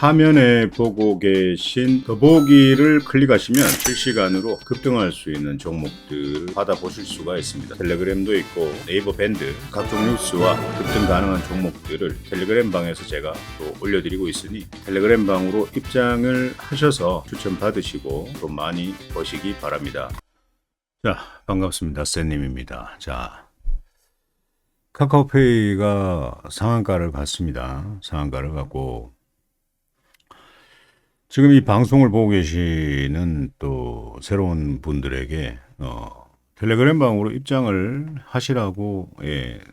화면에 보고 계신 더보기를 클릭하시면 실시간으로 급등할 수 있는 종목들을 받아보실 수가 있습니다. 텔레그램도 있고 네이버 밴드 각종 뉴스와 급등 가능한 종목들을 텔레그램 방에서 제가 또 올려드리고 있으니 텔레그램 방으로 입장을 하셔서 추천 받으시고 또 많이 버시기 바랍니다. 자, 반갑습니다. 쌤님입니다. 자, 카카오페이가 상한가를 갔습니다. 상한가를 갔고 지금 이 방송을 보고 계시는 또 새로운 분들에게 텔레그램 방으로 입장을 하시라고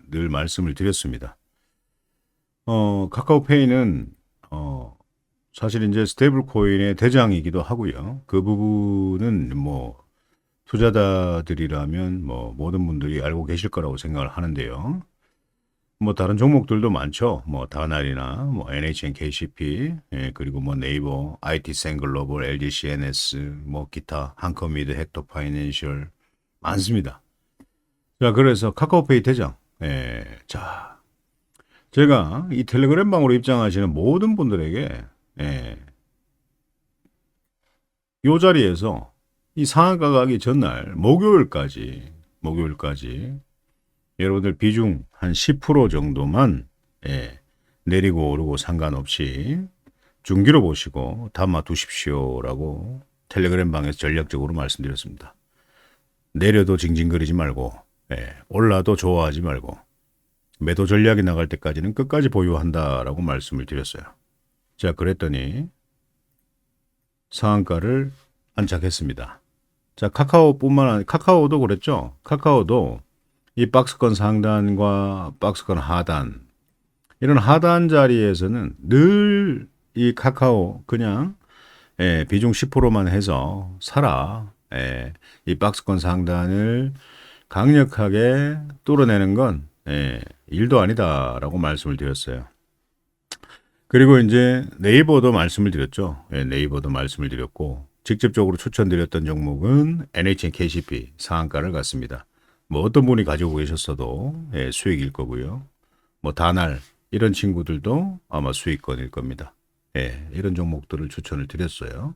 늘 말씀을 드렸습니다. 카카오페이는 사실 이제 스테이블 코인의 대장이기도 하고요. 그 부분은 뭐 투자자들이라면 뭐 모든 분들이 알고 계실 거라고 생각을 하는데요. 뭐 다른 종목들도 많죠. 뭐 다날이나 뭐 NHN KCP, 그리고 뭐 네이버, IT센글로벌, LGCNS, 뭐 기타 한컴미드, 헥토 파이낸셜 많습니다. 자, 그래서 카카오페이 대장. 자, 제가 이 텔레그램 방으로 입장하시는 모든 분들에게 이 자리에서 이 상한가 가기 전날 목요일까지 여러분들 비중 한 10% 정도만 내리고 오르고 상관없이 중기로 보시고 담아 두십시오라고 텔레그램 방에서 전략적으로 말씀드렸습니다. 내려도 징징거리지 말고 올라도 좋아하지 말고 매도 전략이 나갈 때까지는 끝까지 보유한다라고 말씀을 드렸어요. 자, 그랬더니 상한가를 안착했습니다. 자, 카카오뿐만 아니라 카카오도 그랬죠. 카카오도 이 박스권 상단과 박스권 하단, 이런 하단 자리에서는 늘 이 카카오 그냥 비중 10%만 해서 사라. 이 박스권 상단을 강력하게 뚫어내는 건 일도 아니다라고 말씀을 드렸어요. 그리고 이제 네이버도 말씀을 드렸죠. 네이버도 말씀을 드렸고 직접적으로 추천드렸던 종목은 NHN KCP 상한가를 갔습니다. 뭐 어떤 분이 가지고 계셨어도 수익일 거고요. 뭐 다날 이런 친구들도 아마 수익권일 겁니다. 이런 종목들을 추천을 드렸어요.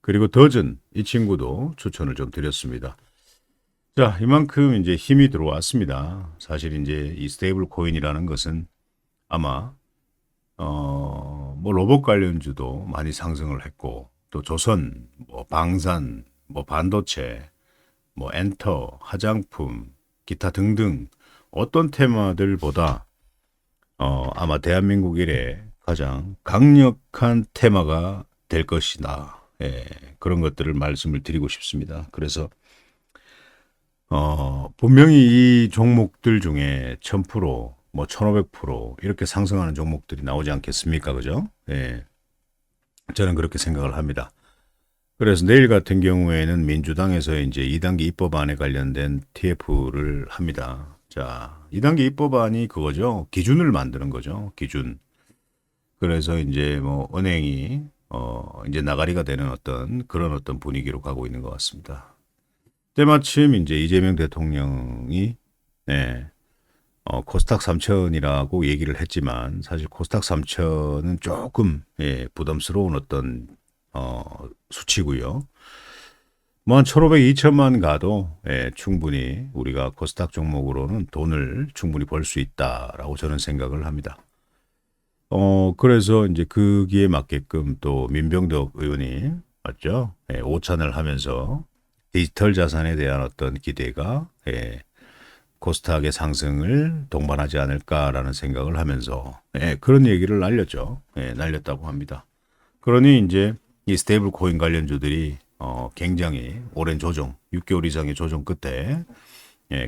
그리고 더즌 이 친구도 추천을 좀 드렸습니다. 자, 이만큼 이제 힘이 들어왔습니다. 사실 이제 이 스테이블 코인이라는 것은 아마 뭐 로봇 관련주도 많이 상승을 했고 또 조선, 뭐 방산, 뭐 반도체, 뭐 엔터, 화장품, 기타 등등 어떤 테마들보다 아마 대한민국 이래 가장 강력한 테마가 될 것이다. 그런 것들을 말씀을 드리고 싶습니다. 그래서 분명히 이 종목들 중에 1000%, 뭐 1500% 이렇게 상승하는 종목들이 나오지 않겠습니까? 그죠? 저는 그렇게 생각을 합니다. 그래서 내일 같은 경우에는 민주당에서 이제 2단계 입법안에 관련된 TF를 합니다. 자, 2단계 입법안이 그거죠. 기준을 만드는 거죠. 기준. 그래서 이제 뭐 은행이 이제 나가리가 되는 그런 분위기로 가고 있는 것 같습니다. 때마침 이제 이재명 대통령이 코스닥 3천이라고 얘기를 했지만 사실 코스닥 3천은 조금 부담스러운 수치고요. 뭐 한 1,500, 2천만 가도 충분히 우리가 코스닥 종목으로는 돈을 충분히 벌 수 있다라고 저는 생각을 합니다. 그래서 이제 거기에 맞게끔 또 민병덕 의원이 맞죠? 오찬을 하면서 디지털 자산에 대한 어떤 기대가 코스닥의 상승을 동반하지 않을까라는 생각을 하면서 그런 얘기를 날렸죠. 날렸다고 합니다. 그러니 이제 이 스테이블 코인 관련주들이 굉장히 오랜 조정, 6개월 이상의 조정 끝에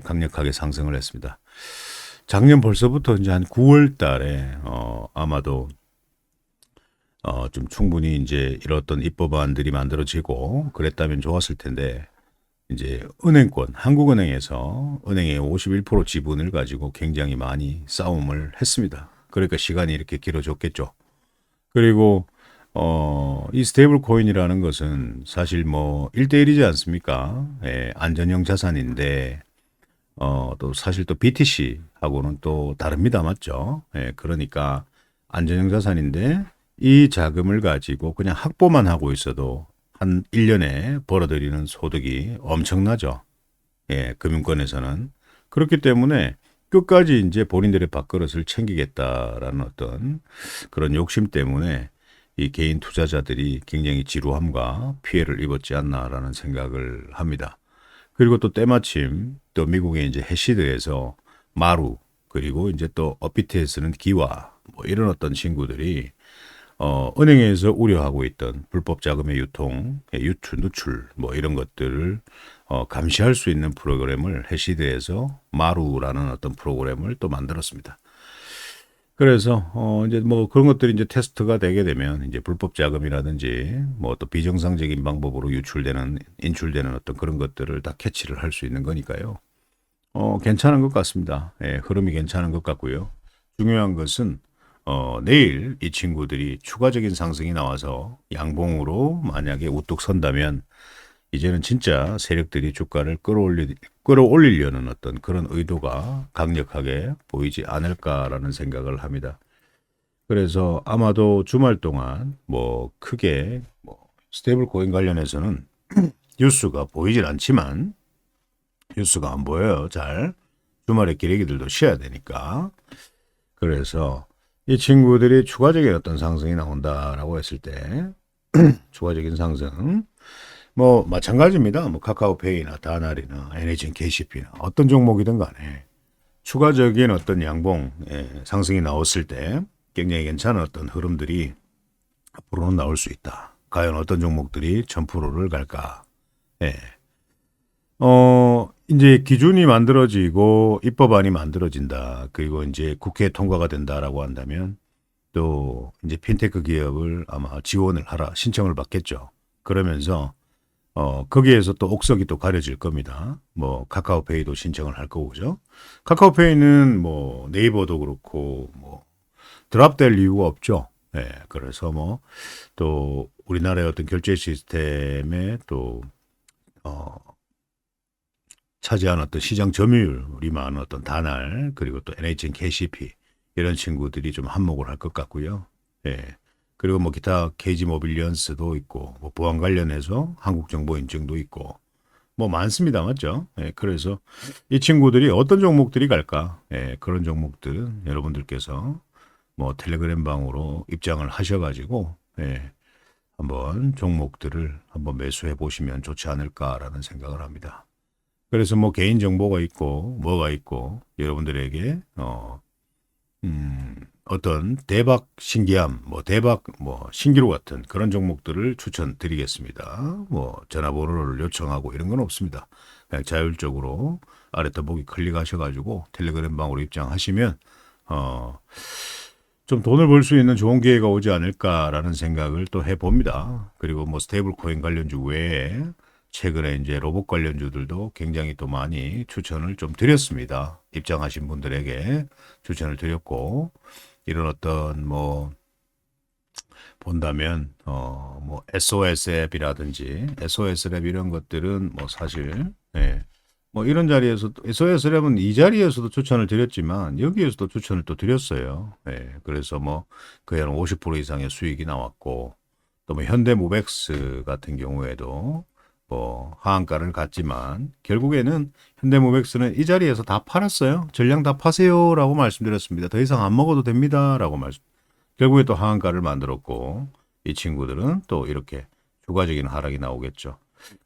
강력하게 상승을 했습니다. 작년 벌써부터 이제 한 9월 달에 아마도 좀 충분히 이제 이런 어떤 입법안들이 만들어지고 그랬다면 좋았을 텐데 이제 은행권, 한국은행에서 은행의 51% 지분을 가지고 굉장히 많이 싸움을 했습니다. 그러니까 시간이 이렇게 길어졌겠죠. 그리고 이 스테이블 코인이라는 것은 사실 뭐 1대1이지 않습니까? 안전형 자산인데 또 사실 또 BTC하고는 또 다릅니다. 맞죠? 그러니까 안전형 자산인데 이 자금을 가지고 그냥 확보만 하고 있어도 한 1년에 벌어들이는 소득이 엄청나죠. 예, 금융권에서는. 그렇기 때문에 끝까지 이제 본인들의 밥그릇을 챙기겠다라는 어떤 그런 욕심 때문에 이 개인 투자자들이 굉장히 지루함과 피해를 입었지 않나라는 생각을 합니다. 그리고 또 때마침 또 미국의 이제 해시드에서 마루 그리고 이제 또 업비트에서는 기와 뭐 이런 어떤 친구들이 은행에서 우려하고 있던 불법 자금의 유통, 유출, 누출 뭐 이런 것들을 감시할 수 있는 프로그램을 해시드에서 마루라는 어떤 프로그램을 또 만들었습니다. 그래서 이제 뭐 그런 것들이 이제 테스트가 되게 되면 이제 불법 자금이라든지 뭐 또 비정상적인 방법으로 유출되는 인출되는 어떤 그런 것들을 다 캐치를 할 수 있는 거니까요. 괜찮은 것 같습니다. 예, 흐름이 괜찮은 것 같고요. 중요한 것은 내일 이 친구들이 추가적인 상승이 나와서 양봉으로 만약에 우뚝 선다면 이제는 진짜 세력들이 주가를 끌어올리려는 어떤 그런 의도가 강력하게 보이지 않을까라는 생각을 합니다. 그래서 아마도 주말 동안 뭐 크게 뭐 스테이블 코인 관련해서는 뉴스가 보이질 않지만 뉴스가 안 보여요. 잘. 주말에 기레기들도 쉬어야 되니까. 그래서 이 친구들이 추가적인 어떤 상승이 나온다라고 했을 때 추가적인 상승 뭐 마찬가지입니다. 뭐 카카오페이나 다날이나 NHN KCP나 어떤 종목이든 간에 추가적인 어떤 양봉 상승이 나왔을 때 굉장히 괜찮은 어떤 흐름들이 앞으로는 나올 수 있다. 과연 어떤 종목들이 1000%를 갈까? 예. 이제 기준이 만들어지고 입법안이 만들어진다. 그리고 이제 국회 통과가 된다라고 한다면 또 이제 핀테크 기업을 아마 지원을 하라 신청을 받겠죠. 그러면서 거기에서 또 옥석이 또 가려질 겁니다. 뭐 카카오페이도 신청을 할 거고 그죠? 카카오페이는 뭐 네이버도 그렇고 뭐 드랍될 이유가 없죠. 예. 그래서 뭐 또 우리나라의 어떤 결제 시스템에 또 차지한 어떤 시장 점유율이 많은 어떤 다날 그리고 또 NHN KCP 이런 친구들이 좀 한몫을 할 것 같고요. 예. 그리고 뭐 기타 KG 모빌리언스도 있고 뭐 보안 관련해서 한국정보인증도 있고 뭐 많습니다. 맞죠? 예. 그래서 이 친구들이 어떤 종목들이 갈까? 예. 그런 종목들은 여러분들께서 뭐 텔레그램 방으로 입장을 하셔가지고 예. 한번 종목들을 한번 매수해 보시면 좋지 않을까라는 생각을 합니다. 그래서 뭐 개인 정보가 있고 뭐가 있고 여러분들에게 어떤 대박 신기함, 뭐 대박 뭐 신기루 같은 그런 종목들을 추천드리겠습니다. 뭐 전화번호를 요청하고 이런 건 없습니다. 그냥 자율적으로 아래 더보기 클릭하셔가지고 텔레그램 방으로 입장하시면 좀 돈을 벌 수 있는 좋은 기회가 오지 않을까라는 생각을 또 해봅니다. 그리고 뭐 스테이블 코인 관련주 외에 최근에 이제 로봇 관련주들도 굉장히 또 많이 추천을 좀 드렸습니다. 입장하신 분들에게 추천을 드렸고, 이런 어떤 뭐, 본다면, 뭐, SOS 앱이라든지, SOS 앱 이런 것들은 뭐 사실, 예. 뭐 이런 자리에서, SOS 앱은 이 자리에서도 추천을 드렸지만, 여기에서도 추천을 또 드렸어요. 예. 그래서 뭐, 거의 한 50% 이상의 수익이 나왔고, 또 뭐 현대모백스 같은 경우에도 뭐 하한가를 갔지만 결국에는 현대모백스는 이 자리에서 다 팔았어요. 전량 다 파세요라고 말씀드렸습니다. 더 이상 안 먹어도 됩니다라고 말씀. 결국에 또 하한가를 만들었고 이 친구들은 또 이렇게 추가적인 하락이 나오겠죠.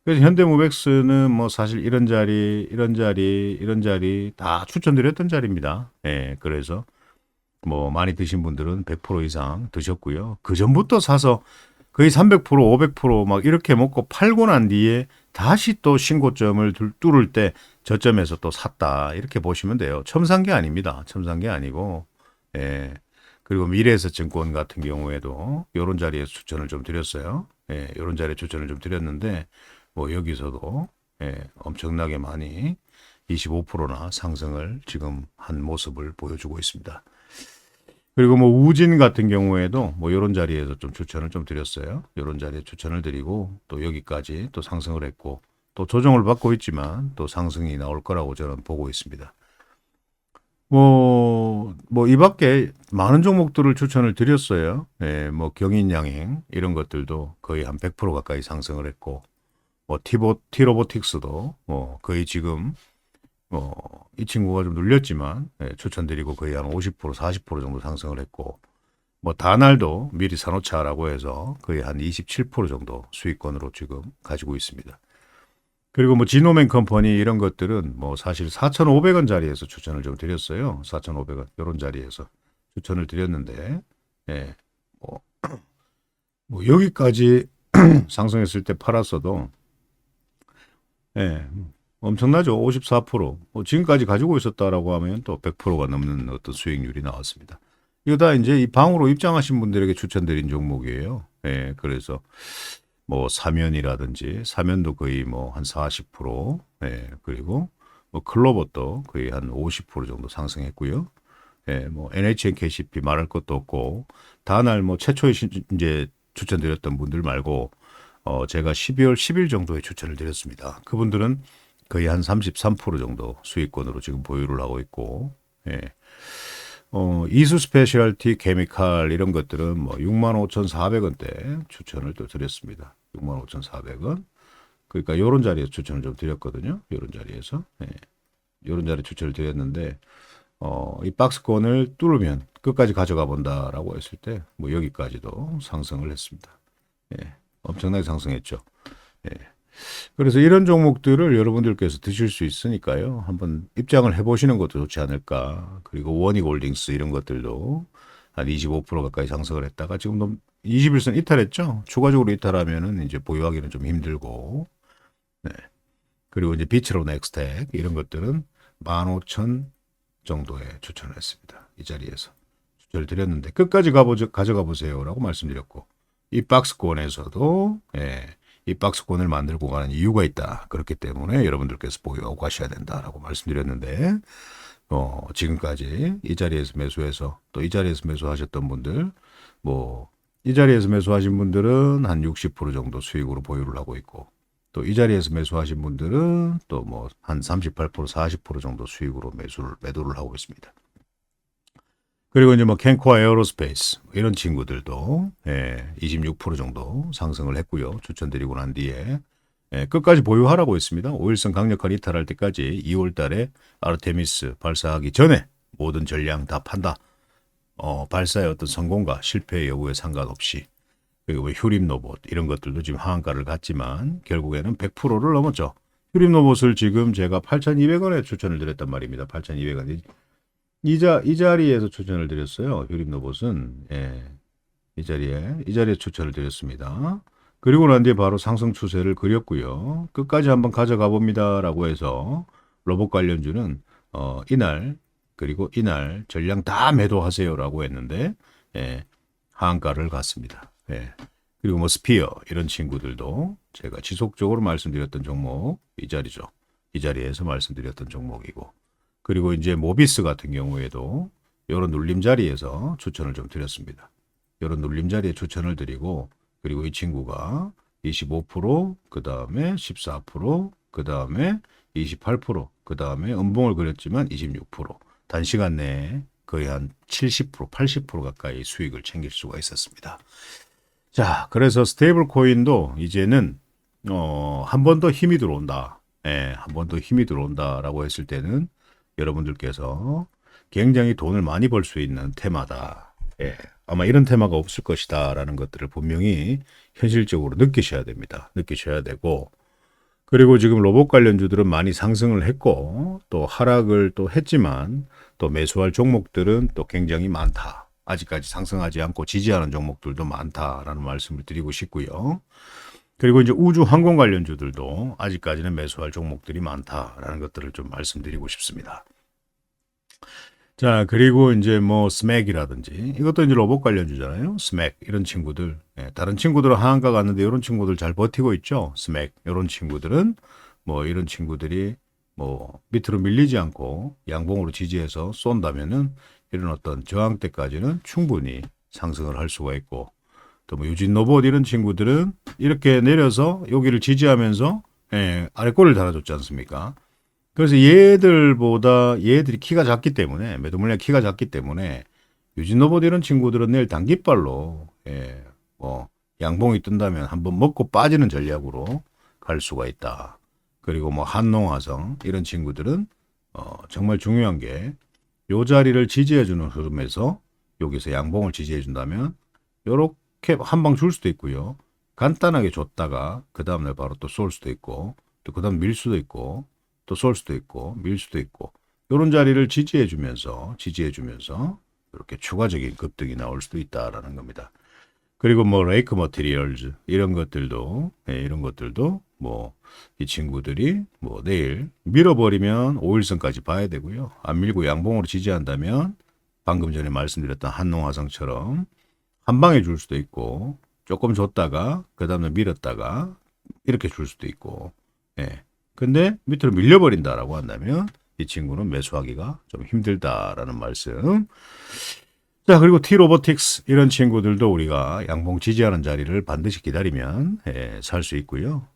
그래서 현대모백스는 뭐 사실 이런 자리, 이런 자리, 이런 자리 다 추천드렸던 자리입니다. 예, 그래서 뭐 많이 드신 분들은 100% 이상 드셨고요. 그 전부터 사서 거의 300%, 500%막 이렇게 먹고 팔고 난 뒤에 다시 또 신고점을 뚫을 때 저점에서 또 샀다. 이렇게 보시면 돼요. 처음 산 게 아닙니다. 처음 산 게 아니고. 예. 그리고 미래에셋증권 같은 경우에도 이런 자리에 추천을 좀 드렸어요. 예. 이런 자리에 추천을 좀 드렸는데 뭐 여기서도 예. 엄청나게 많이 25%나 상승을 지금 한 모습을 보여주고 있습니다. 그리고 뭐 우진 같은 경우에도 뭐 이런 자리에서 좀 추천을 좀 드렸어요. 이런 자리에 추천을 드리고 또 여기까지 또 상승을 했고 또 조정을 받고 있지만 또 상승이 나올 거라고 저는 보고 있습니다. 이 밖에 많은 종목들을 추천을 드렸어요. 예, 뭐 경인양행 이런 것들도 거의 한 100% 가까이 상승을 했고, 뭐 티로보틱스도 거의 지금 이 친구가 좀 눌렸지만 예, 추천드리고 거의 한 50% 40% 정도 상승을 했고, 뭐 다날도 미리 사놓자라고 해서 거의 한 27% 정도 수익권으로 지금 가지고 있습니다. 그리고 뭐 지노맨 컴퍼니 이런 것들은 뭐 사실 4,500원 자리에서 추천을 좀 드렸어요. 4,500원 이런 자리에서 추천을 드렸는데, 예, 뭐, 뭐 여기까지 상승했을 때 팔았어도 예, 엄청나죠. 54%. 지금까지 가지고 있었다라고 하면 또 100%가 넘는 어떤 수익률이 나왔습니다. 이거 다 이제 이 방으로 입장하신 분들에게 추천드린 종목이에요. 예, 그래서 뭐 사면이라든지 사면도 거의 뭐 한 40%, 예, 그리고 뭐 클로버도 거의 한 50% 정도 상승했고요. 예, 뭐 NHNKCP 말할 것도 없고 다날 뭐 최초에 이제 추천드렸던 분들 말고 제가 12월 10일 정도에 추천을 드렸습니다. 그분들은 거의 한 33% 정도 수익권으로 지금 보유를 하고 있고, 예. 이수 스페셜티 케미칼 이런 것들은 뭐 65,400원대 추천을 또 드렸습니다. 65,400원. 그러니까 이런 자리에서 추천을 좀 드렸거든요. 이런 자리에서. 예. 이런 자리 추천을 드렸는데 이 박스권을 뚫으면 끝까지 가져가 본다라고 했을 때 뭐 여기까지도 상승을 했습니다. 예. 엄청나게 상승했죠. 예. 그래서 이런 종목들을 여러분들께서 드실 수 있으니까요. 한번 입장을 해보시는 것도 좋지 않을까. 그리고 원익홀딩스 이런 것들도 한 25% 가까이 상승을 했다가 지금 21선 이탈했죠. 추가적으로 이탈하면은 이제 보유하기는 좀 힘들고. 네. 그리고 이제 비츠로 넥스텍 이런 것들은 15,000 정도에 추천을 했습니다. 이 자리에서 추천을 드렸는데 끝까지 가져가 보세요라고 말씀드렸고 이 박스권에서도 예, 이 박스권을 만들고 가는 이유가 있다. 그렇기 때문에 여러분들께서 보유하고 가셔야 된다라고 말씀드렸는데 지금까지 이 자리에서 매수해서 또 이 자리에서 매수하셨던 분들 뭐 이 자리에서 매수하신 분들은 한 60% 정도 수익으로 보유를 하고 있고 또 이 자리에서 매수하신 분들은 또 뭐 한 38% 40% 정도 수익으로 매도를 하고 있습니다. 그리고 이제 뭐 캔코아 에어로스페이스 이런 친구들도 26% 정도 상승을 했고요. 추천드리고 난 뒤에 끝까지 보유하라고 했습니다. 5일선 강력한 이탈할 때까지 2월 달에 아르테미스 발사하기 전에 모든 전량 다 판다. 발사의 어떤 성공과 실패 여부에 상관없이 그리고 뭐 휴림 로봇 이런 것들도 지금 하한가를 갔지만 결국에는 100%를 넘었죠. 휴림 로봇을 지금 제가 8,200원에 추천을 드렸단 말입니다. 8,200원. 이 자리에서 추천을 드렸어요. 휴림 로봇은 이 자리에 추천을 드렸습니다. 그리고 난 뒤에 바로 상승 추세를 그렸고요. 끝까지 한번 가져가 봅니다라고 해서 로봇 관련주는 이날 그리고 이날 전량 다 매도하세요라고 했는데 하한가를 갔습니다. 그리고 뭐 스피어 이런 친구들도 제가 지속적으로 말씀드렸던 종목 이 자리죠. 이 자리에서 말씀드렸던 종목이고 그리고 이제 모비스 같은 경우에도 이런 눌림 자리에서 추천을 좀 드렸습니다. 이런 눌림 자리에 추천을 드리고 그리고 이 친구가 25%, 그 다음에 14%, 그 다음에 28%, 그 다음에 음봉을 그렸지만 26%. 단시간 내에 거의 한 70%, 80% 가까이 수익을 챙길 수가 있었습니다. 자, 그래서 스테이블 코인도 이제는 한 번 더 힘이 들어온다. 한 번 더 힘이 들어온다라고 했을 때는 여러분들께서 굉장히 돈을 많이 벌 수 있는 테마다. 아마 이런 테마가 없을 것이다라는 것들을 분명히 현실적으로 느끼셔야 됩니다. 느끼셔야 되고 그리고 지금 로봇 관련주들은 많이 상승을 했고 또 하락을 또 했지만 또 매수할 종목들은 또 굉장히 많다. 아직까지 상승하지 않고 지지하는 종목들도 많다라는 말씀을 드리고 싶고요. 그리고 이제 우주 항공 관련주들도 아직까지는 매수할 종목들이 많다라는 것들을 좀 말씀드리고 싶습니다. 자, 그리고 이제 뭐 스맥이라든지 이것도 이제 로봇 관련주잖아요. 스맥 이런 친구들, 다른 친구들은 하한가 갔는데 이런 친구들 잘 버티고 있죠. 스맥 이런 친구들은 뭐 이런 친구들이 뭐 밑으로 밀리지 않고 양봉으로 지지해서 쏜다면은 이런 어떤 저항 때까지는 충분히 상승을 할 수가 있고 또 뭐 유진 로봇 이런 친구들은 이렇게 내려서 여기를 지지하면서 아래 꼬리를 달아줬지 않습니까? 그래서 얘들이 키가 작기 때문에, 매도 물량 키가 작기 때문에, 유진로봇 이런 친구들은 내일 단기발로, 뭐, 양봉이 뜬다면 한번 먹고 빠지는 전략으로 갈 수가 있다. 그리고 뭐, 한농화성, 이런 친구들은, 정말 중요한 게, 요 자리를 지지해주는 흐름에서, 여기서 양봉을 지지해준다면, 요렇게 한 방 줄 수도 있고요. 간단하게 줬다가, 그 다음날 바로 또 쏠 수도 있고, 또 그 다음 밀 수도 있고, 또 쏠 수도 있고 밀 수도 있고 이런 자리를 지지해주면서 이렇게 추가적인 급등이 나올 수도 있다라는 겁니다. 그리고 뭐 레이크 머티리얼즈 이런 것들도 뭐 이 친구들이 뭐 내일 밀어버리면 5일선까지 봐야 되고요. 안 밀고 양봉으로 지지한다면 방금 전에 말씀드렸던 한농화성처럼 한 방에 줄 수도 있고 조금 줬다가 그 다음에 밀었다가 이렇게 줄 수도 있고 근데 밑으로 밀려버린다라고 한다면 이 친구는 매수하기가 좀 힘들다라는 말씀. 자, 그리고 T-로보틱스 이런 친구들도 우리가 양봉 지지하는 자리를 반드시 기다리면 살 수 있고요.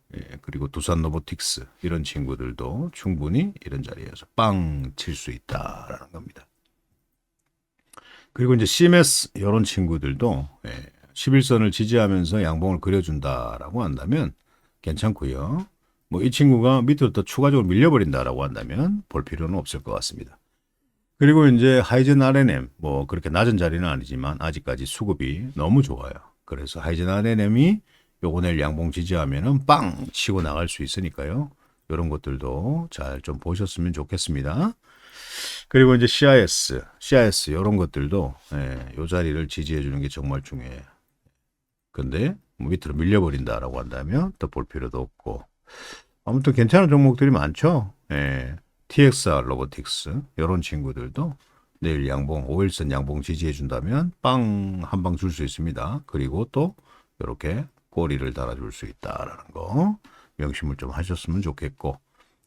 그리고 두산로보틱스 이런 친구들도 충분히 이런 자리에서 빵 칠 수 있다라는 겁니다. 그리고 이제 CMS 이런 친구들도 11선을 지지하면서 양봉을 그려준다라고 한다면 괜찮고요. 뭐 이 친구가 밑으로 더 추가적으로 밀려버린다라고 한다면 볼 필요는 없을 것 같습니다. 그리고 이제 하이젠 R&M 뭐 그렇게 낮은 자리는 아니지만 아직까지 수급이 너무 좋아요. 그래서 하이젠 R&M이 요거 내일 양봉 지지하면은 빵 치고 나갈 수 있으니까요. 이런 것들도 잘 좀 보셨으면 좋겠습니다. 그리고 이제 CIS 이런 것들도 요 자리를 지지해 주는 게 정말 중요해요. 근데 밑으로 밀려버린다라고 한다면 더 볼 필요도 없고 아무튼 괜찮은 종목들이 많죠. TXR 로보틱스 이런 친구들도 내일 양봉 5일선 양봉 지지해 준다면 빵 한 방 줄 수 있습니다. 그리고 또 이렇게 꼬리를 달아줄 수 있다라는 거 명심을 좀 하셨으면 좋겠고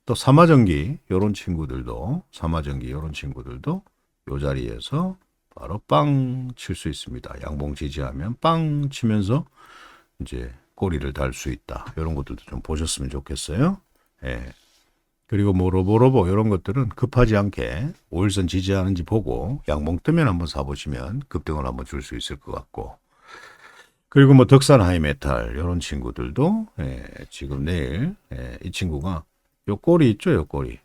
또 삼화전기 이런 친구들도 이 자리에서 바로 빵 칠 수 있습니다. 양봉 지지하면 빵 치면서 이제 꼬리를 달 수 있다. 이런 것들도 좀 보셨으면 좋겠어요. 그리고 뭐 로보 이런 것들은 급하지 않게 5일선 지지하는지 보고 양봉 뜨면 한번 사보시면 급등을 한번 줄 수 있을 것 같고 그리고 뭐 덕산 하이메탈 이런 친구들도 지금 내일 이 친구가 요 꼬리 있죠, 요 꼬리.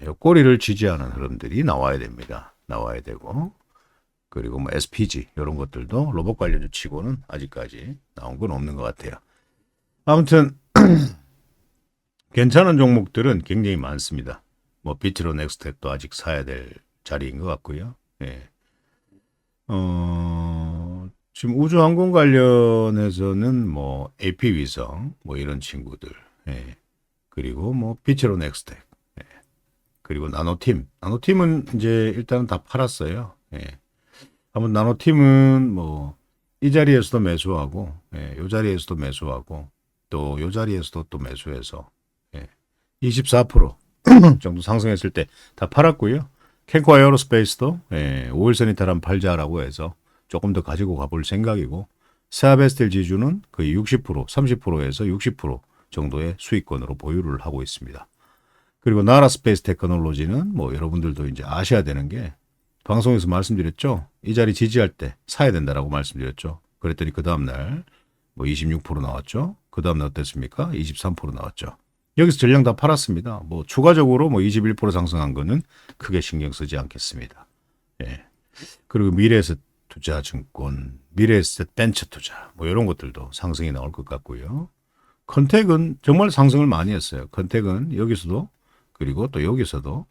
요 꼬리를 지지하는 흐름들이 나와야 됩니다. 나와야 되고 그리고 뭐 SPG 이런 것들도 로봇 관련주 치고는 아직까지 나온 건 없는 것 같아요. 아무튼 괜찮은 종목들은 굉장히 많습니다. 뭐 비트로 넥스텍도 아직 사야 될 자리인 것 같고요. 지금 우주항공 관련해서는 뭐 AP 위성 뭐 이런 친구들 그리고 뭐 비트로 넥스텍 그리고 나노팀은 이제 일단은 다 팔았어요. 한번 나노팀은 뭐 이 자리에서도 매수하고 이 자리에서도 매수하고 또 이 자리에서도 또 매수해서 24% 정도 상승했을 때 다 팔았고요. 캔코 에어로스페이스도 5일선 이탈한 팔자라고 해서 조금 더 가지고 가볼 생각이고 세아베스텔 지주는 거의 60%, 30%에서 60% 정도의 수익권으로 보유를 하고 있습니다. 그리고 나라 스페이스 테크놀로지는 뭐 여러분들도 이제 아셔야 되는 게 방송에서 말씀드렸죠. 이 자리 지지할 때 사야 된다라고 말씀드렸죠. 그랬더니 그 다음날 뭐 26% 나왔죠. 그 다음날 어땠습니까? 23% 나왔죠. 여기서 전량 다 팔았습니다. 뭐 추가적으로 뭐 21% 상승한 거는 크게 신경 쓰지 않겠습니다. 그리고 미래에셋 투자증권, 미래에셋 벤처 투자 뭐 이런 것들도 상승이 나올 것 같고요. 컨택은 정말 상승을 많이 했어요. 컨택은 여기서도 그리고 또 여기서도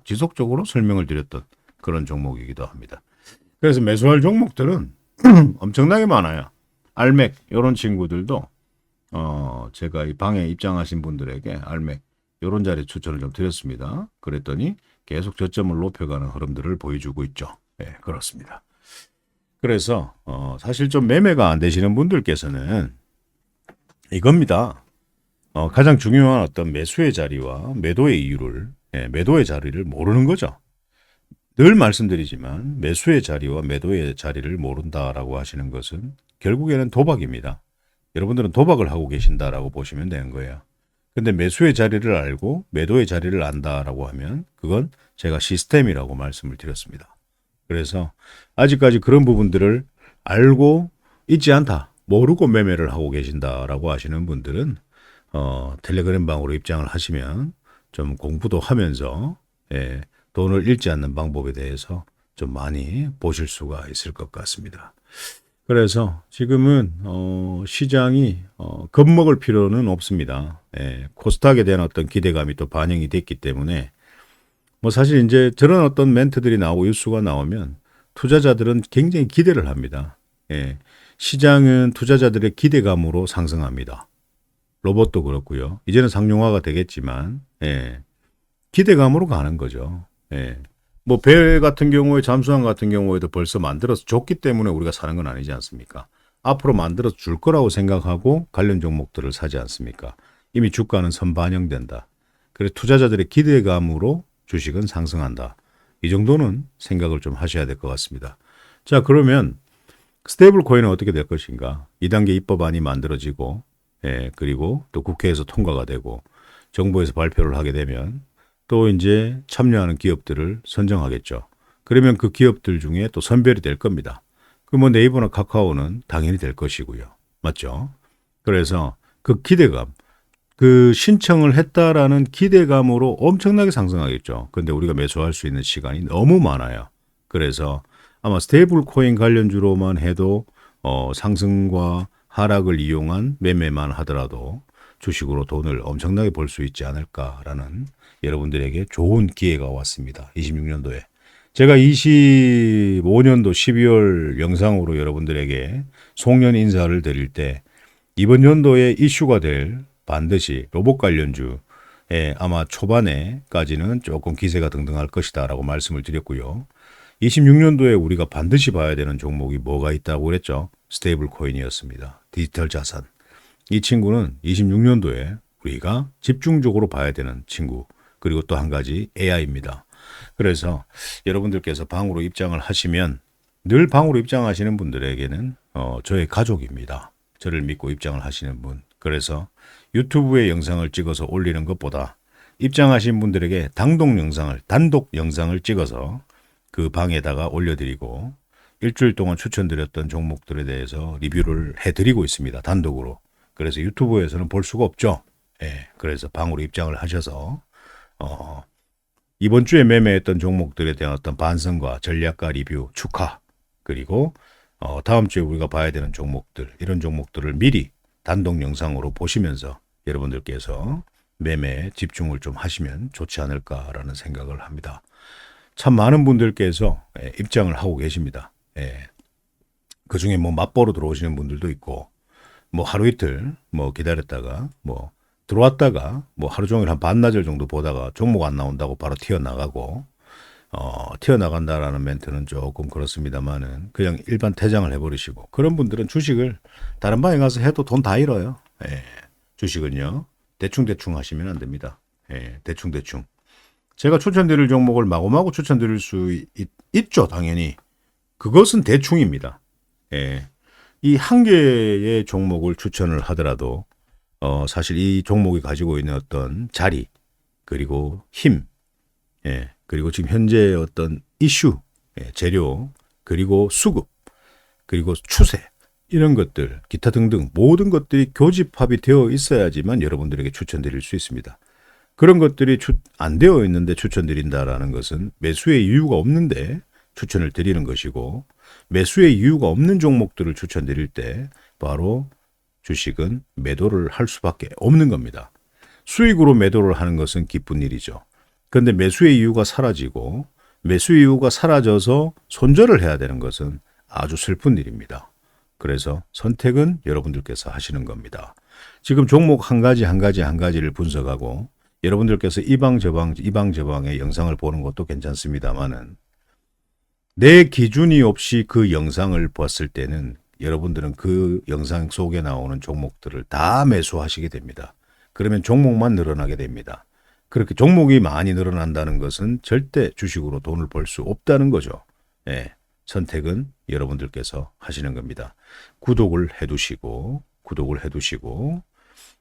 지속적으로 설명을 드렸던 그런 종목이기도 합니다. 그래서 매수할 종목들은 엄청나게 많아요. 알맥 이런 친구들도 제가 이 방에 입장하신 분들에게 알맥 이런 자리 추천을 좀 드렸습니다. 그랬더니 계속 저점을 높여가는 흐름들을 보여주고 있죠. 그렇습니다. 그래서 사실 좀 매매가 안 되시는 분들께서는 이겁니다. 가장 중요한 어떤 매수의 자리와 매도의 이유를 매도의 자리를 모르는 거죠. 늘 말씀드리지만 매수의 자리와 매도의 자리를 모른다라고 하시는 것은 결국에는 도박입니다. 여러분들은 도박을 하고 계신다라고 보시면 되는 거예요. 근데 매수의 자리를 알고 매도의 자리를 안다라고 하면 그건 제가 시스템이라고 말씀을 드렸습니다. 그래서 아직까지 그런 부분들을 알고 있지 않다. 모르고 매매를 하고 계신다라고 하시는 분들은 텔레그램 방으로 입장을 하시면 좀 공부도 하면서 예, 돈을 잃지 않는 방법에 대해서 좀 많이 보실 수가 있을 것 같습니다. 그래서 지금은 시장이 겁먹을 필요는 없습니다. 예, 코스닥에 대한 어떤 기대감이 또 반영이 됐기 때문에 뭐 사실 이제 저런 어떤 멘트들이 나오고 뉴스가 나오면 투자자들은 굉장히 기대를 합니다. 예, 시장은 투자자들의 기대감으로 상승합니다. 로봇도 그렇고요. 이제는 상용화가 되겠지만 예, 기대감으로 가는 거죠. 예. 뭐 배 같은 경우에 잠수함 같은 경우에도 벌써 만들어서 줬기 때문에 우리가 사는 건 아니지 않습니까? 앞으로 만들어서 줄 거라고 생각하고 관련 종목들을 사지 않습니까? 이미 주가는 선반영된다. 그래서 투자자들의 기대감으로 주식은 상승한다. 이 정도는 생각을 좀 하셔야 될 것 같습니다. 자, 그러면 스테이블 코인은 어떻게 될 것인가? 2단계 입법안이 만들어지고 예, 그리고 또 국회에서 통과가 되고 정부에서 발표를 하게 되면 또 이제 참여하는 기업들을 선정하겠죠. 그러면 그 기업들 중에 또 선별이 될 겁니다. 그 뭐 네이버나 카카오는 당연히 될 것이고요. 맞죠? 그래서 그 기대감, 그 신청을 했다라는 기대감으로 엄청나게 상승하겠죠. 근데 우리가 매수할 수 있는 시간이 너무 많아요. 그래서 아마 스테이블 코인 관련주로만 해도 상승과 하락을 이용한 매매만 하더라도 주식으로 돈을 엄청나게 벌 수 있지 않을까라는 여러분들에게 좋은 기회가 왔습니다. 26년도에. 제가 25년도 12월 영상으로 여러분들에게 송년 인사를 드릴 때 이번 연도에 이슈가 될 반드시 로봇 관련주에 아마 초반에까지는 조금 기세가 등등할 것이다 라고 말씀을 드렸고요. 26년도에 우리가 반드시 봐야 되는 종목이 뭐가 있다고 그랬죠? 스테이블 코인이었습니다. 디지털 자산. 이 친구는 26년도에 우리가 집중적으로 봐야 되는 친구. 그리고 또 한 가지 AI입니다. 그래서 여러분들께서 방으로 입장을 하시면 늘 방으로 입장하시는 분들에게는 저의 가족입니다. 저를 믿고 입장을 하시는 분. 그래서 유튜브에 영상을 찍어서 올리는 것보다 입장하신 분들에게 단독 영상을 찍어서 그 방에다가 올려드리고 일주일 동안 추천드렸던 종목들에 대해서 리뷰를 해드리고 있습니다. 단독으로. 그래서 유튜브에서는 볼 수가 없죠. 예, 그래서 방으로 입장을 하셔서 이번 주에 매매했던 종목들에 대한 어떤 반성과 전략과 리뷰, 축하, 그리고 다음 주에 우리가 봐야 되는 종목들, 이런 종목들을 미리 단독 영상으로 보시면서 여러분들께서 매매에 집중을 좀 하시면 좋지 않을까라는 생각을 합니다. 참 많은 분들께서 입장을 하고 계십니다. 그 중에 뭐 맞보러 들어오시는 분들도 있고, 뭐 하루 이틀 뭐 기다렸다가 뭐 들어왔다가 뭐 하루 종일 한 반나절 정도 보다가 종목 안 나온다고 바로 튀어나가고 튀어나간다라는 멘트는 조금 그렇습니다만은 그냥 일반 퇴장을 해버리시고 그런 분들은 주식을 다른 방에 가서 해도 돈 다 잃어요. 주식은요. 대충 하시면 안 됩니다. 대충. 제가 추천드릴 종목을 마구마구 추천드릴 수 있죠. 당연히. 그것은 대충입니다. 이 한 개의 종목을 추천을 하더라도 사실 이 종목이 가지고 있는 어떤 자리, 그리고 힘, 그리고 지금 현재 어떤 이슈, 재료, 그리고 수급, 그리고 추세, 이런 것들, 기타 등등 모든 것들이 교집합이 되어 있어야지만 여러분들에게 추천드릴 수 있습니다. 그런 것들이 안 되어 있는데 추천드린다라는 것은 매수의 이유가 없는데 추천을 드리는 것이고, 매수의 이유가 없는 종목들을 추천드릴 때 바로 주식은 매도를 할 수밖에 없는 겁니다. 수익으로 매도를 하는 것은 기쁜 일이죠. 그런데 매수의 이유가 사라지고 매수 이유가 사라져서 손절을 해야 되는 것은 아주 슬픈 일입니다. 그래서 선택은 여러분들께서 하시는 겁니다. 지금 종목 한 가지를 분석하고 여러분들께서 이 방 저방의 영상을 보는 것도 괜찮습니다만은 내 기준이 없이 그 영상을 봤을 때는 여러분들은 그 영상 속에 나오는 종목들을 다 매수하시게 됩니다. 그러면 종목만 늘어나게 됩니다. 그렇게 종목이 많이 늘어난다는 것은 절대 주식으로 돈을 벌 수 없다는 거죠. 선택은 여러분들께서 하시는 겁니다. 구독을 해두시고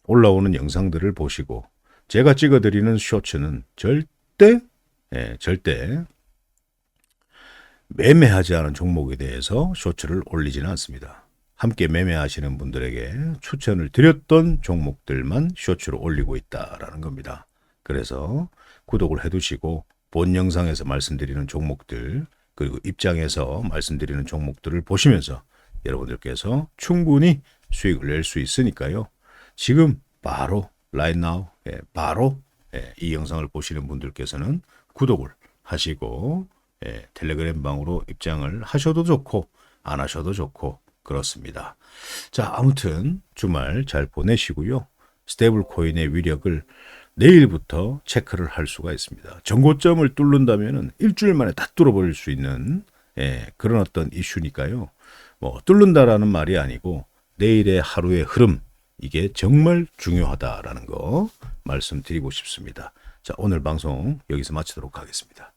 올라오는 영상들을 보시고 제가 찍어드리는 쇼츠는 절대 매매하지 않은 종목에 대해서 쇼츠를 올리지는 않습니다. 함께 매매하시는 분들에게 추천을 드렸던 종목들만 쇼츠로 올리고 있다라는 겁니다. 그래서 구독을 해두시고 본 영상에서 말씀드리는 종목들 그리고 입장에서 말씀드리는 종목들을 보시면서 여러분들께서 충분히 수익을 낼 수 있으니까요. 지금 바로 right now 바로 이 영상을 보시는 분들께서는 구독을 하시고 텔레그램 방으로 입장을 하셔도 좋고 안 하셔도 좋고 그렇습니다. 자, 아무튼 주말 잘 보내시고요. 스테이블 코인의 위력을 내일부터 체크를 할 수가 있습니다. 전고점을 뚫는다면은 일주일 만에 다 뚫어버릴 수 있는 그런 어떤 이슈니까요. 뭐 뚫는다라는 말이 아니고 내일의 하루의 흐름 이게 정말 중요하다라는 거 말씀드리고 싶습니다. 자, 오늘 방송 여기서 마치도록 하겠습니다.